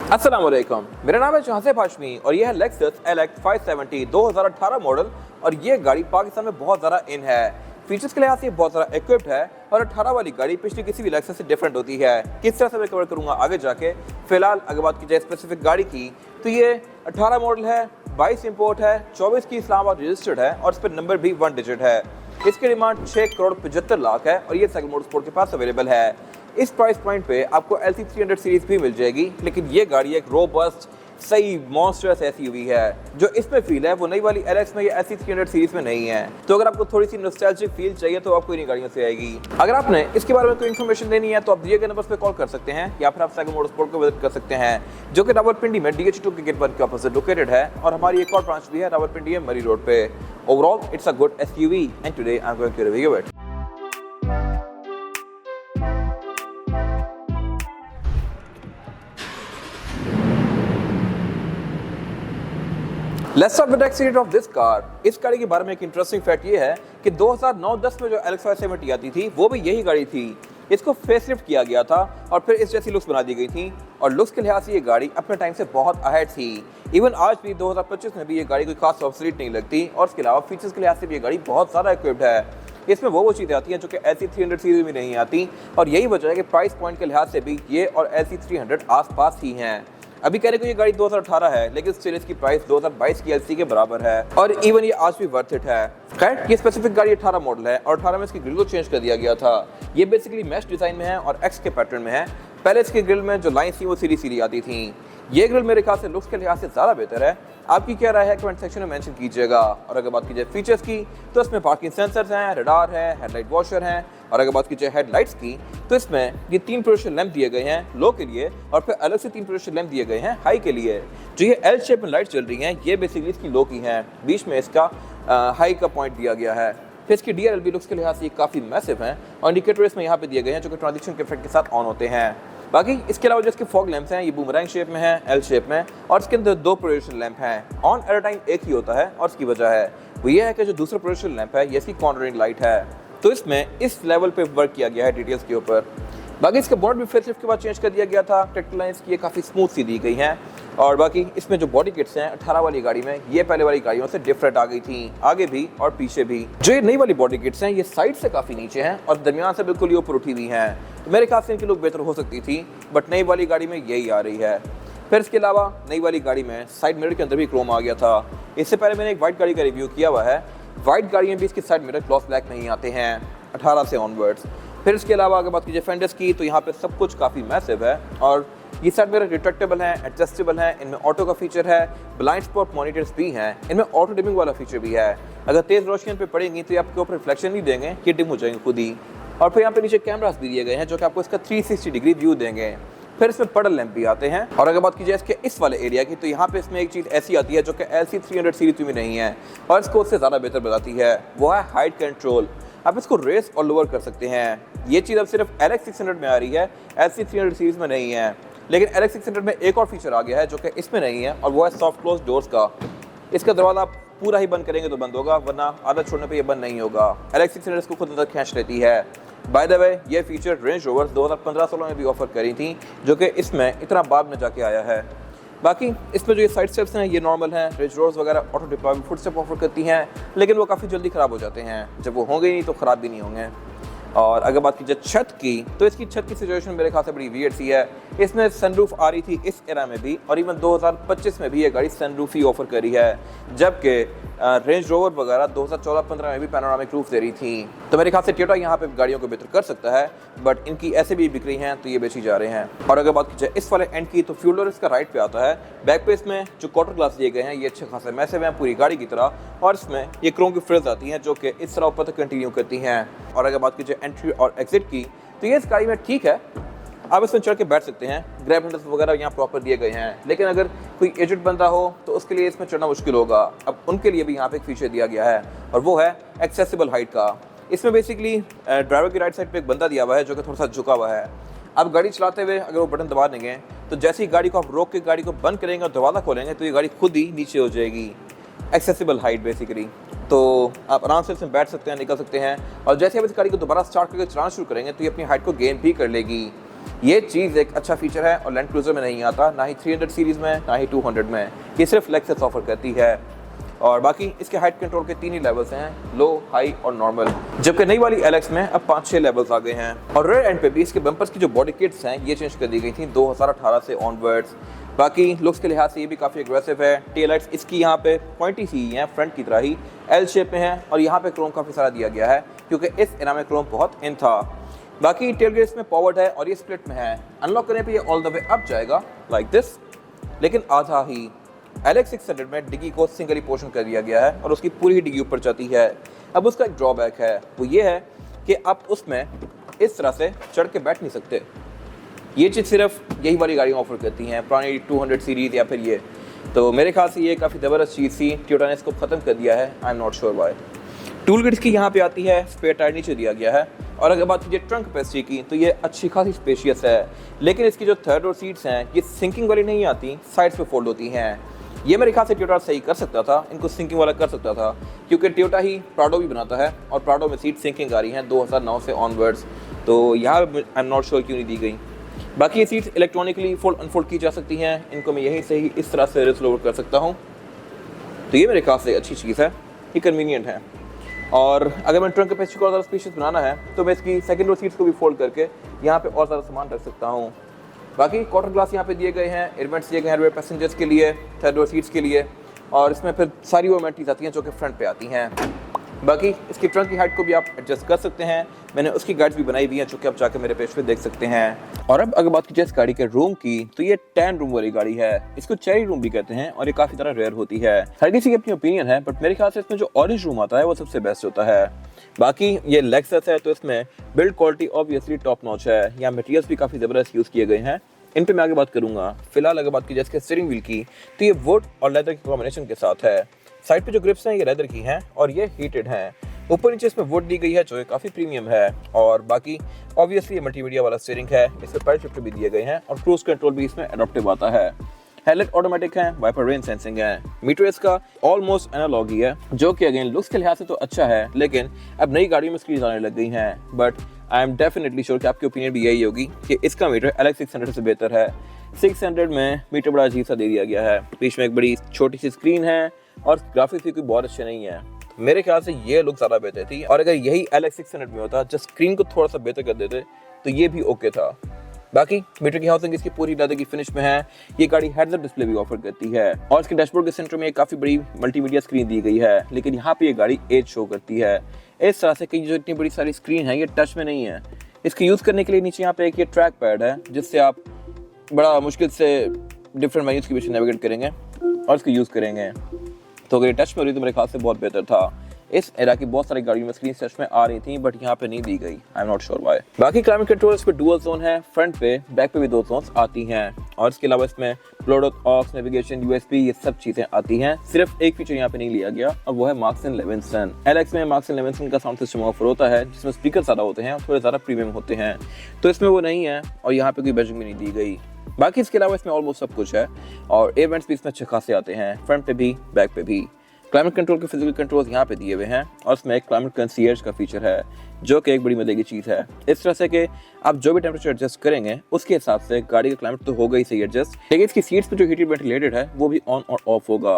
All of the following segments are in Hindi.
अस्सलाम वालेकुम, मेरा नाम है जहांसेब हाशमी और यह है लेक्सस LX 570 2018 मॉडल। और ये गाड़ी पाकिस्तान में बहुत ज़्यादा इन है। फीचर्स के लिहाज से बहुत ज़्यादा इक्विप्ड है और 18 वाली गाड़ी पिछली किसी भी लेक्सस से डिफरेंट होती है। किस तरह से मैं कवर करूँगा आगे जाके। फिलहाल अगर बात की जाए स्पेसिफिक गाड़ी की तो ये 18 मॉडल है, 22 इंपोर्ट है, 24 की इस्लामाबाद रजिस्टर्ड है और इस पर नंबर भी 1 डिजिट है। इसकी डिमांड 6 करोड़ 75 लाख है और ये सेकंड मोटर स्पोर्ट के पास अवेलेबल है। इस प्राइस पॉइंट पे आपको LC 300 सीरीज भी मिल जाएगी, लेकिन ये गाड़ी एक रोबस्ट सही मॉन्स्टरस SUV है। जो इसमें फील है वो नई वाली LX में या LC 300 सीरीज में नहीं है। तो अगर आपको थोड़ी सी नॉस्टैल्जिक फील चाहिए तो आपको इन्हीं गाड़ियों से आएगी। अगर आपने इसके बारे में कोई इन्फॉर्मेशन लेनी है तो आप दिए गए नंबर पे कॉल कर सकते हैं या फिर आप सेकंड मोटर स्पोर्ट को विजिट कर सकते हैं, जो कि रावलपिंडी में DH2 के गेट 1 के ऑपोजिट लोकेटेड है। और हमारी एक और ब्रांच भी है रावलपिंडी में मरी रोड पे। Overall it's a good SUV and today I am going to review it. Let's start with the exterior of this car। इस गाड़ी के बारे में एक इंटरेस्टिंग फैक्ट ये है कि 2009-10 में जो LX 570 आती थी वो भी यही गाड़ी थी। इसको फेसलिफ्ट किया गया था और फिर इस जैसी लुक्स बना दी गई थी और लुक्स के लिहाज से ये गाड़ी अपने टाइम से बहुत अहेड थी। इवन आज भी 2025 में भी ये गाड़ी कोई खास ऑब्सोलीट नहीं लगती और इसके अलावा फीचर्स के लिहाज से भी ये गाड़ी बहुत ज़्यादा इक्विप्ड है। इसमें वो चीज़ें आती हैं जो कि LC 300 सीरीज में नहीं आती और यही वजह है कि प्राइस पॉइंट के लिहाज से भी ये और LC 300 आसपास ही हैं। अभी कहने को ये गाड़ी 2018 है, लेकिन स्टिल इसकी प्राइस 2022 की LC के बराबर है और इवन ये आज भी वर्थ इट है। खैर, ये स्पेसिफिक गाड़ी 18 मॉडल है और 18 में इसकी ग्रिल को चेंज कर दिया गया था। ये बेसिकली मैश डिजाइन में है और X के पैटर्न में है। पहले इसकी ग्रिल में जो लाइन थी वो सीधी सीधी आती थी। ये ग्रिल मेरे ख्याल से लुक्स के लिहाज से ज़्यादा बेहतर है। आपकी क्या राय है कमेंट सेक्शन में मेंशन कीजिएगा। और अगर बात की जाए फीचर्स की तो इसमें पार्किंग सेंसर्स हैं, रडार है, हेडलाइट वॉशर हैं। और अगर बात की जाए हेडलाइट्स की तो इसमें ये 3 प्रोजेक्शन लैंप दिए गए हैं लो के लिए और फिर अलग से 3 प्रोजेक्शन लैंप दिए गए हैं हाई के लिए। जो ये L शेप में लाइट चल रही हैं ये बेसिकली इसकी लो की हैं, बीच में इसका हाई का पॉइंट दिया गया है। फिर इसकी DRLB लुक्स के लिहाज से काफ़ी मैसिव हैं और इंडिकेटर इसमें यहाँ पे दिए गए हैं जो कि ट्रांजिशन के इफेक्ट के साथ ऑन होते हैं। बाकी इसके अलावा जो इसके फॉग लैंप्स हैं ये बूमरैंग शेप में है, L शेप में, और इसके अंदर 2 प्रोजेक्शन लैंप हैं। ऑन एट अ टाइम एक ही होता है और इसकी वजह है वो ये है कि जो दूसरा प्रोजेक्शन लैंप है ये इसकी कॉर्नरिंग लाइट है। तो इसमें इस लेवल पे वर्क किया गया है डिटेल्स के ऊपर। बाकी इसका बोनट भी फेसलिफ्ट के बाद चेंज कर दिया गया था। टेक्निकल लाइंस की ये काफ़ी स्मूथ सी दी गई हैं। और बाकी इसमें जो बॉडी किट्स हैं 18 वाली गाड़ी में ये पहले वाली गाड़ियों से डिफरेंट आ गई थी, आगे भी और पीछे भी। जो ये नई वाली बॉडी किट्स हैं ये साइड से काफ़ी नीचे हैं और दरमियान से बिल्कुल ये ऊपर उठी हुई हैं। तो मेरे ख्याल से इनकी लुक बेहतर हो सकती थी, बट नई वाली गाड़ी में यही आ रही है। फिर इसके अलावा नई वाली गाड़ी में साइड मिरर के अंदर भी क्रोम आ गया था। इससे पहले मैंने एक वाइट गाड़ी का रिव्यू किया हुआ है। वाइट गाड़ी में भी इसके साइड मिरर ग्लॉस ब्लैक नहीं आते हैं 18 से ऑनवर्ड्स। फिर इसके अलावा अगर बात कीजिए फेंडर्स की तो यहाँ पे सब कुछ काफ़ी मैसिव है और ये साइड मिरर रिट्रैक्टेबल हैं, एडजस्टेबल हैं, इनमें ऑटो का फीचर है, ब्लाइंड स्पॉट मॉनिटर्स भी हैं, इनमें ऑटो डिमिंग वाला फीचर भी है। अगर तेज़ रोशनी पे पड़ेंगी तो ये आपके ऊपर रिफ्लेक्शन नहीं देंगे, ये डिम हो जाएंगे खुद ही। और फिर यहाँ पे नीचे कैमरास भी दिए गए हैं जो कि आपको इसका 360 डिग्री व्यू देंगे। फिर इसमें पडल लैंप भी आते हैं। और अगर बात की जाए इसके इस वाले एरिया की तो यहाँ पे इसमें एक चीज़ ऐसी आती है जो कि LC 300 सीरीज में नहीं है और इसको उससे ज़्यादा बेहतर बताती है, वो है हाइट कंट्रोल। आप इसको रेस और लोअर कर सकते हैं। ये चीज़ अब सिर्फ LX 600 में आ रही है, LC 300 सीरीज में नहीं है। लेकिन LX 600 में एक और फीचर आ गया है जो कि इसमें नहीं है और वो है सॉफ्ट क्लोज डोर्स का। इसका दरवाज़ा आप पूरा ही बंद करेंगे तो बंद होगा, वरना आदत छोड़ने पे ये बंद नहीं होगा। LX 600 इसको खुद अंदर खींच लेती है। बाय द वे ये फीचर रेंज रोवर 2015-16 में भी ऑफर करी थी, जो कि इसमें इतना बाद में जाके आया है। बाकी इसमें जो ये साइड स्टेप्स हैं ये नॉर्मल हैं। रेंज रोवर्स वगैरह auto deployment foot step offer करती हैं, लेकिन वो काफ़ी जल्दी ख़राब हो जाते हैं। जब वो होंगे नहीं तो ख़राब भी नहीं होंगे। और अगर बात की जाए छत की तो इसकी छत की सिचुएशन मेरे ख्याल से बड़ी वियर्ड सी है। इसमें सनरूफ आ रही थी इस एरा में भी और इवन 2025 में भी ये गाड़ी सनरूफ ही ऑफर करी है, जबकि रेंज रोवर वगैरह 2014-15 में भी पैनोरामिक रूफ दे रही थी। तो मेरे ख्याल से टोयोटा यहाँ पे गाड़ियों को बेहतर कर सकता है, बट इनकी ऐसे भी बिक रही हैं तो ये बेची जा रहे हैं। और अगर बात की जाए इस वाले एंड की तो फ्यूल डोर इसका राइट पे आता है। बैक पे इसमें जो क्वार्टर ग्लास दिए गए हैं ये अच्छे खासे मैसिव हैं पूरी गाड़ी की तरह, और इसमें ये क्रोम की फ्रिल्स आती हैं जो कि इस तरह ऊपर तक कंटिन्यू करती हैं। और अगर बात की जाए एंट्री और एग्जिट की तो ये इस गाड़ी में ठीक है, आप इसमें चढ़ के बैठ सकते हैं। ग्रैब हैंडल्स वगैरह यहाँ प्रॉपर दिए गए हैं, लेकिन अगर कोई एजेड बंदा हो तो उसके लिए इसमें चढ़ना मुश्किल होगा। अब उनके लिए भी यहाँ पे एक फीचर दिया गया है और वो है एक्सेसिबल हाइट का। इसमें बेसिकली ड्राइवर की राइट साइड पे एक बंदा दिया हुआ है जो कि थोड़ा सा झुका हुआ है। अब गाड़ी चलाते हुए अगर वो बटन दबा देंगे तो जैसे ही गाड़ी को आप रोक के गाड़ी को बंद करेंगे और दरवाज़ा खोलेंगे तो ये गाड़ी खुद ही नीचे हो जाएगी। एक्सेसिबल हाइट बेसिकली, तो आप आराम से बैठ सकते हैं, निकल सकते हैं। और जैसे आप इस गाड़ी को दोबारा स्टार्ट करके चलाना शुरू करेंगे तो ये अपनी हाइट को गेन भी कर लेगी। ये चीज़ एक अच्छा फीचर है और लैंड क्रूजर में नहीं आता, ना ही 300 सीरीज़ में ना ही 200 में। ये सिर्फ लेक्सस ऑफर करती है। और बाकी इसके हाइट कंट्रोल के 3 ही लेवल्स हैं, लो, हाई और नॉर्मल, जबकि नई वाली एलेक्स में अब 5-6 लेवल्स आ गए हैं। और रेयर एंड पे भी इसके बम्पर्स की जो बॉडी किट्स हैं ये चेंज कर दी गई थी 2018 से ऑनवर्ड्स। बाकी लुक्स के लिहाज से ये भी काफ़ी एग्रेसिव है। टेल लाइट्स इसकी यहाँ पे पॉइंटी सी हैं, फ्रंट की तरह ही एल शेप में है, और यहाँ पे क्रोम काफ़ी सारा दिया गया है क्योंकि इस एरा में क्रोम बहुत इन था। बाकी टेल गेट इसमें पॉवर्ड है और ये स्प्लिट में है। अनलॉक करने पे ये ऑल द वे अप जाएगा लाइक दिस, लेकिन आधा ही। LX 600 में डिग्गी को सिंगल ही पोर्शन कर दिया गया है और उसकी पूरी ही डिग्गी ऊपर जाती है। अब उसका एक ड्रॉबैक है, वो ये है कि आप उसमें इस तरह से चढ़ के बैठ नहीं सकते। ये चीज़ सिर्फ यही वाली गाड़ियाँ ऑफर करती हैं, पुरानी 200 सीरीज़ या फिर ये। तो मेरे ख्याल से ये काफ़ी ज़बरदस्त चीज़ थी, टोयोटा ने इसको ख़त्म कर दिया है। I am not sure why. Tool kits की यहाँ पे आती है, स्पेयर टायर नीचे दिया गया है। और अगर बात कीजिए ट्रंक कैपेसिटी की तो ये अच्छी खासी स्पेशियस है, लेकिन इसकी जो थर्ड रोव सीट्स हैं ये सिंकिंग वाली नहीं आती, साइड्स पे फोल्ड होती हैं। ये मेरे ख्याल से टोयोटा सही कर सकता था, इनको सिंकिंग वाला कर सकता था, क्योंकि टोयोटा ही प्राडो भी बनाता है और प्राडो में सीट सिंकिंग आ रही हैं 2009 से ऑनवर्ड्स। तो यहाँ आई एम नॉट श्योर क्यों नहीं दी गई। बाकी ये सीट्स इलेक्ट्रॉनिकली फोल्ड अनफोल्ड की जा सकती हैं, इनको मैं यहीं से ही इस तरह से रिस लोवर कर सकता हूँ। तो ये मेरे ख्याल से अच्छी चीज़ है, ये कन्वीनियंट है। और अगर मैं ट्रंक कैपेसिटी को और ज़्यादा स्पेशियस बनाना है तो मैं इसकी सेकंड रो सीट्स को भी फोल्ड करके यहाँ पे और ज़्यादा सामान रख सकता हूँ। बाकी क्वार्टर ग्लास यहाँ पे दिए गए हैं, एयरवेंट्स दिए गए हैं रेयर पैसेंजर्स के लिए, थर्ड रो सीट्स के लिए, और इसमें फिर सारी वो एमेनिटीज़ आती हैं जो कि फ्रंट पे आती हैं। बाकी इसकी ट्रंक की हाइट को भी आप एडजस्ट कर सकते हैं, मैंने उसकी गाइड्स भी बनाई हुई हैं जो कि आप जाकर मेरे पेज पे देख सकते हैं। और अब अगर बात की जाए इस गाड़ी के रूम की तो ये 10 रूम वाली गाड़ी है, इसको चेरी रूम भी कहते हैं और ये काफ़ी ज़्यादा रेयर होती है। हर किसी की अपनी ओपिनियन है, बट मेरे ख्याल से इसमें जो ऑरेंज रूम आता है वो सबसे बेस्ट होता है। बाकी ये लेक्सस है तो इसमें build quality obviously top notch है, यहाँ मटेरियल्स भी काफ़ी ज़बरदस्त यूज़ किए गए हैं, इन पे मैं आगे बात करूंगा। फिलहाल अगर बात की जाए इसके स्टीयरिंग व्हील की तो ये वुड और लेदर के कॉम्बिनेशन के साथ है। साइड पे जो ग्रिप्स हैं ये लेदर की हैं और ये हीटेड हैं। ऊपर नीचे इसमें वुड दी गई है जो कि काफ़ी प्रीमियम है। और बाकी ऑब्वियसली ये मल्टीमीडिया वाला स्टीयरिंग है, इसमें पैडल शिफ्टर भी दिए गए हैं और क्रूज कंट्रोल भी इसमें एडॉप्टिव आता है। हेडलाइट ऑटोमेटिक है, वाइपर रेन सेंसिंग है। मीटर इसका ऑलमोस्ट एनालॉग ही है, जो कि अगेन लुक्स के लिहाज से तो अच्छा है, लेकिन अब नई गाड़ियों में स्क्रीन आने लग गई हैं। But I am definitely sure कि आपकी ओपिनियन भी यही होगी कि इसका मीटर LX 600 से बेहतर है। 600 में मीटर बड़ा अजीब सा दे दिया गया है, बीच में एक बड़ी छोटी सी स्क्रीन है और ग्राफिक्स भी कोई बहुत अच्छे नहीं है। मेरे ख्याल से ये लुक ज़्यादा बेहतर थी, और अगर यही LX 600 में होता, जस्ट स्क्रीन को थोड़ा सा बेहतर कर देते तो ये भी ओके था। बाकी मीटर की हाउसिंग इसकी पूरी लेदर की फिनिश में है। ये गाड़ी हेड्स अप डिस्प्ले भी ऑफर करती है और इसके डैशबोर्ड के सेंटर में एक काफ़ी बड़ी मल्टीमीडिया स्क्रीन दी गई है, लेकिन यहाँ पे ये गाड़ी एज शो करती है इस तरह से कि जो इतनी बड़ी सारी स्क्रीन है ये टच में नहीं है। इसके यूज़ करने के लिए नीचे यहाँ पे एक ये ट्रैक पैड है जिससे आप बड़ा मुश्किल से डिफरेंट मेन्यूज़ के पीछे नेविगेट करेंगे और इसको यूज़ करेंगे। तो अगर ये टच में हो रही तो मेरे ख्याल से बहुत बेहतर था। इस एरा की बहुत सारी गाड़ियों में स्क्रीन टच में आ रही थी, बट यहाँ पे नहीं दी गई। आई एम नॉट श्योर व्हाई। बाकी क्लाइमेट कंट्रोल इस पे डुअल जोन है, फ्रंट पे बैक पे भी 2 जोन्स आती हैं, और इसके अलावा इसमें ब्लूटूथ, ऑक्स, नेविगेशन, USB ये सब चीज़ें आती हैं। सिर्फ एक फीचर यहाँ पे नहीं लिया गया और वो है मार्क्स एंड लेविंसन। LX में मार्क्स एंड लेविंसन का साउंड सिस्टम ऑफर होता है जिसमें स्पीकर ज़्यादा होते हैं और थोड़े ज़्यादा प्रीमियम होते हैं, तो इसमें वो नहीं है और यहाँ पे कोई बैजिंग भी नहीं दी गई। बाकी इसके अलावा इसमें ऑलमोस्ट सब कुछ है और एयर वेंट्स भी इसमें अच्छे खासे आते हैं, फ्रंट पे भी बैक पे भी। क्लाइमेट कंट्रोल के फिजिकल कंट्रोल्स यहाँ पे दिए हुए हैं और इसमें एक क्लाइमेट कंसीयर्ज का फीचर है जो कि एक बड़ी मजे की चीज़ है, इस तरह से कि आप जो भी टेम्परेचर एडजस्ट करेंगे उसके हिसाब से गाड़ी का क्लाइमेट तो होगा ही सही एडजस्ट, लेकिन इसकी सीट्स पे जो हीटेड वेंटिलेटेड है वो भी ऑन और ऑफ होगा।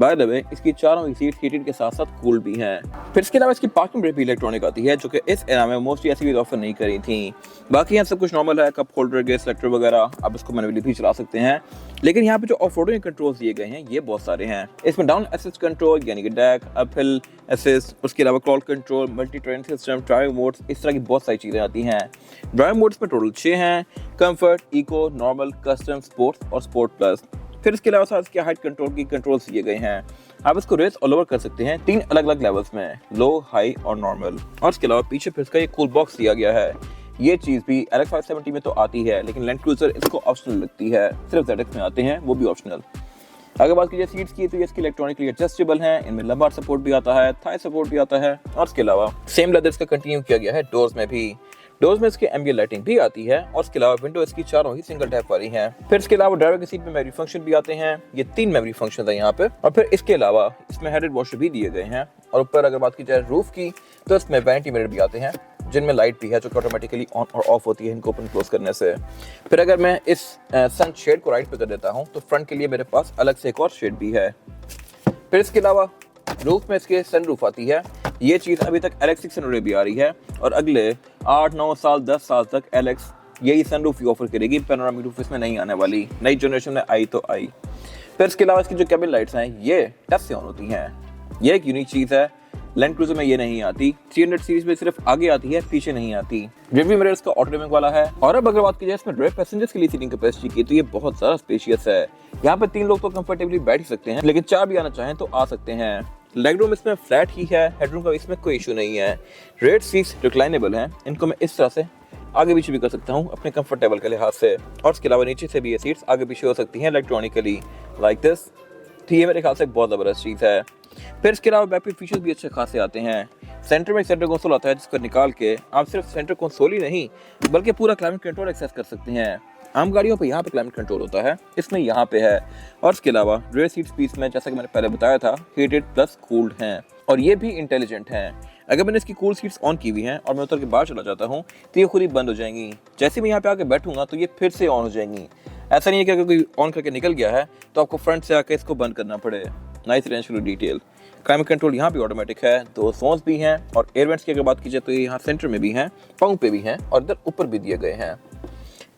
बाय द वे इसकी चारों ही सीट हीटेड के साथ साथ कूल भी हैं। फिर इसके अलावा इसकी पार्किंग ब्रेक भी इलेक्ट्रॉनिक आती है जो कि इस एरा में मोस्टली ऐसी भी ऑफर नहीं करी थी। बाकी यहाँ सब कुछ नॉर्मल है, कप होल्डर, गैस सिलेक्टर वगैरह, आप इसको मैनुअली भी चला सकते हैं, लेकिन यहाँ पे जो ऑफ रोडिंग कंट्रोल्स दिए गए हैं ये बहुत सारे हैं। इसमें डाउन असिस्ट कंट्रोल यानी कि डैक, अपहिल असिस्ट, उसके अलावा crawl control, multi train system, drive modes, इस तरह की बहुत सारी चीज़ें आती हैं। ड्राइव मोड्स में टोटल 6 हैं, comfort, eco, normal, custom, sports और स्पोर्ट प्लस। फिर इसके अलावा साथ इसके हाइट कंट्रोल की कंट्रोल्स दिए गए हैं, आप इसको रेस और लोअर कर सकते हैं 3 अलग अलग लेवल्स में, लो, हाई और नॉर्मल। और इसके अलावा पीछे फिर इसका ये कूल बॉक्स दिया गया है, ये चीज़ भी LX 570 में तो आती है, लेकिन लैंड क्रूजर इसको ऑप्शनल लगती है, सिर्फ ZX में आते हैं वो भी ऑप्शनल। अगर बात कीजिए सीट्स की तो ये इसकी इलेक्ट्रॉनिकली एडजस्टेबल हैं, इनमें लंबार सपोर्ट भी आता है, थाई सपोर्ट भी आता है, और इसके अलावा सेम लेदर्स का कंटिन्यू किया गया है डोर्स में भी। डोर्स में इसके एम्बिएंट लाइटिंग भी आती है और इसके अलावा विंडो इसकी चारों ही सिंगल टैप वाली हैं। फिर इसके अलावा ड्राइवर की सीट में मेमोरी फंक्शन भी आते हैं, ये 3 मेमोरी फंक्शन है यहाँ पे। और फिर इसके अलावा इसमें हेडेड वॉशर भी दिए गए हैं, और ऊपर अगर बात की जाए रूफ की तो इसमें वैनिटी मिरर भी आते हैं, जिनमें लाइट भी है जो कि ऑटोमेटिकली ऑन और ऑफ होती है इनको ओपन क्लोज करने से। फिर अगर मैं इस सन शेड को राइट पे कर देता हूँ तो फ्रंट के लिए मेरे पास अलग से एक और शेड भी है। फिर इसके अलावा रूफ में इसके सनरूफ आती है। ये चीज़ अभी तक LX600 में भी आ रही है और अगले 8-9 साल 10 साल तक LX यही सनरूफ ही ऑफर करेगी। पैनोरामिक रूफ इसमें नहीं आने वाली, नई जनरेशन में आई तो आई। फिर इसके अलावा इसकी जो केबिन लाइट्स हैं ये टच से ऑन होती हैं। ये एक यूनिक चीज़ है, लैंड क्रूजर में ये नहीं आती। 300 सीरीज में सिर्फ आगे आती है, पीछे नहीं आती। रियरव्यू मिरर इसका ऑटोमेटिक वाला है। और अब अगर बात की जाए इसमें रेयर पैसेंजर्स के लिए सीटिंग कैपेसिटी की तो ये बहुत ज़्यादा स्पेशियस है। यहाँ पे 3 लोग तो कंफर्टेबली बैठ ही सकते हैं, लेकिन 4 भी आना चाहें तो आ सकते हैं। लेग रूम इसमें फ्लैट ही है, हेडरूम का इसमें कोई इशू नहीं है। रेड सीट्स रिक्लाइनेबल हैं, इनको मैं इस तरह से आगे पीछे भी कर सकता हूँ अपने कंफर्टेबल के लिहाज से। और इसके अलावा नीचे से भी ये सीट्स आगे पीछे हो सकती हैं इलेक्ट्रॉनिकली लाइक दिस। तो ये मेरे ख्याल से बहुत ज़बरदस्त चीज़ है। फिर इसके अलावा बैटरी फीचर्स भी अच्छे खासे आते हैं। सेंटर में एक सेंटर कंसोल आता है जिसको निकाल के आप सिर्फ सेंटर कंसोल ही नहीं बल्कि पूरा क्लाइमेट कंट्रोल एक्सेस कर सकते हैं। आम गाड़ियों पे यहाँ पे क्लाइमेट कंट्रोल होता है, इसमें यहाँ पे है। और इसके अलावा रेयर सीट्स भी इसमें जैसा कि मैंने पहले बताया था हीटेड प्लस कूल्ड हैं और ये भी इंटेलिजेंट हैं। अगर मैंने इसकी कूल सीट्स ऑन की हुई हैं और मैं उतर के बाहर चला जाता हूँ तो ये खुद ही बंद हो जाएंगी। जैसे मैं यहाँ पे आके बैठूंगा तो ये फिर से ऑन हो जाएंगी। ऐसा नहीं है कि अगर कोई ऑन करके निकल गया है तो आपको फ्रंट से आके इसको बंद करना पड़े। Nice attention to detail. Climate control यहाँ भी ऑटोमेटिक है, 2 जोन्स भी हैं। और एयर वेंट्स की अगर बात की जाए तो ये यहाँ सेंटर में भी हैं, पाँव पे भी हैं और इधर ऊपर भी दिए गए हैं।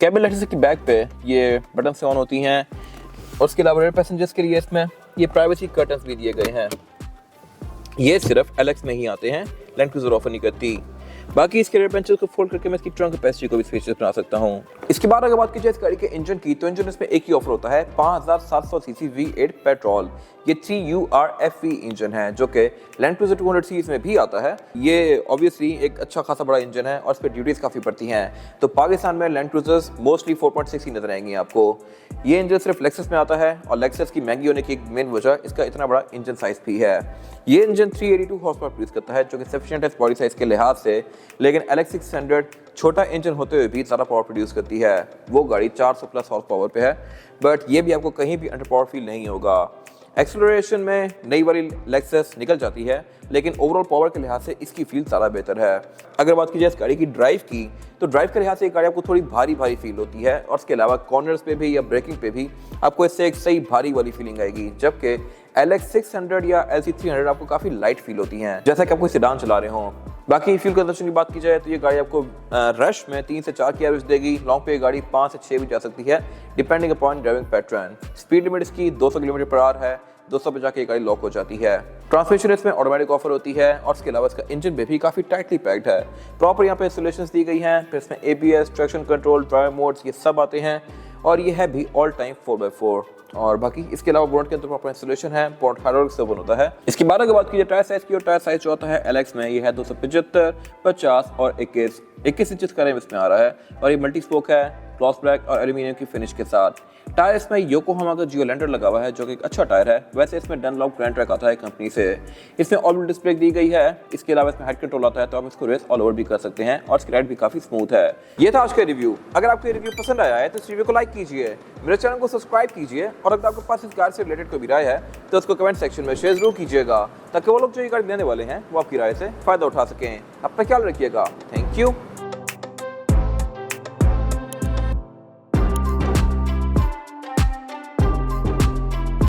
केबिन लाइट्स की बैक पे ये बटन से ऑन होती हैं। और उसके अलावा रेयर पैसेंजर्स के लिए इसमें ये प्राइवेसी कर्टन्स भी दिए गए हैं। ये सिर्फ LX में ही आते हैं, लैंड क्रूजर ऑफर नहीं करती। बाकी इसके रेयर बेंचेस को फोल्ड करके मैं इसकी ट्रंक कैपेसिटी को भी स्पेशियस बना सकता हूँ। इसके बाद अगर बात की जाए इस गाड़ी के इंजन की तो इंजन इसमें एक ही ऑफर होता है, 5700 सीसी V8 पेट्रोल। ये 3URFV इंजन है जो कि लैंड क्रूजर 200 सीरीज में भी आता है। ये ऑब्वियसली एक अच्छा खासा बड़ा इंजन है और इस पर ड्यूटीज काफ़ी पड़ती हैं। तो पाकिस्तान में लैंड क्रूजर्स मोस्टली 4.6 ही नजर आएंगी आपको। ये इंजन सिर्फ लेक्सस में आता है और लेक्सस की महंगी होने की एक मेन वजह इसका इतना बड़ा इंजन साइज भी है। ये इंजन 382 हॉर्स पावर प्रोड्यूस करता है जो कि सफिशिएंट है बॉडी साइज के लिहाज से, लेकिन LX600 छोटा इंजन होते हुए भी ज़्यादा पावर प्रोड्यूस करती है। वो गाड़ी 400 प्लस हॉर्स पावर पे है, बट ये भी आपको कहीं भी अंडर पावर फील नहीं होगा। एक्सेलरेशन में नई वाली लेक्सस निकल जाती है, लेकिन ओवरऑल पावर के लिहाज से इसकी फील ज़्यादा बेहतर है। अगर बात की जाए इस गाड़ी की ड्राइव की तो ड्राइव के लिहाज से ये गाड़ी आपको थोड़ी भारी भारी फील होती है और इसके अलावा कॉर्नर्स पे भी या ब्रेकिंग पे भी आपको इससे एक सही भारी वाली फीलिंग आएगी, जबकि LX600 या LC300 आपको काफ़ी लाइट फील होती हैं, जैसा कि आप कोई सेडान चला रहे हों। बाकी फ्यूल कंजप्शन की बात की जाए तो ये गाड़ी आपको रश में 3 से 4 की एवरेज देगी। लॉन्ग पे ये गाड़ी 5 से 6 भी जा सकती है depending upon driving pattern. Speed limit इसकी 200 किलोमीटर पर आवर है, 200 पे जाके ये गाड़ी लॉक हो जाती है। ट्रांसमिशन इसमें ऑटोमेटिक ऑफर होती है और इसके अलावा इसका इंजन भी काफ़ी टाइटली पैक्ड है। प्रॉपर यहाँ पे इंस्टॉलेशंस दी गई हैं। फिर इसमें ABS, traction control, drive modes ये सब आते हैं और ये है भी ऑल टाइम 4x4। और बाकी इसके अलावा बोनट के अंदर प्रॉपर इंस्टॉलेशन है, बोनट हाइड्रोलिक से ओपन होता है। इसके बाद अगर बात की जाए टायर साइज की, और टायर साइज जो आता है LX में ये है 275, 50 और 21 इंचेस का रिम इसमें आ रहा है और ये मल्टी स्पोक है, ग्लॉस ब्लैक और एल्यूमिनियम की फिनिश के साथ। टायर इसमें योकोहामा का जियोलैंडर लगा हुआ है जो कि एक अच्छा टायर है। वैसे इसमें डनलॉप ग्रैंड ट्रैक आता है कंपनी से। इसमें ऑल डिस्प्ले दी गई है। इसके अलावा इसमें हेड कंट्रोल आता है तो आप इसको रेस ऑल ओवर भी कर सकते हैं और इसकी राइड भी काफी स्मूथ है। ये था आज का रिव्यू। अगर आपको ये रिव्यू पसंद आया है तो इस रिव्यू को लाइक कीजिए, मेरे चैनल को सब्सक्राइब कीजिए और अगर आपके पास इस कार से रिलेटेड कोई भी राय है तो उसको कमेंट सेक्शन में शेयर जरूर कीजिएगा ताकि वो लोग जो ये गाड़ी लेने वाले हैं वो आपकी राय से फायदा उठा सकें। अपना ख्याल रखिएगा। Thank you.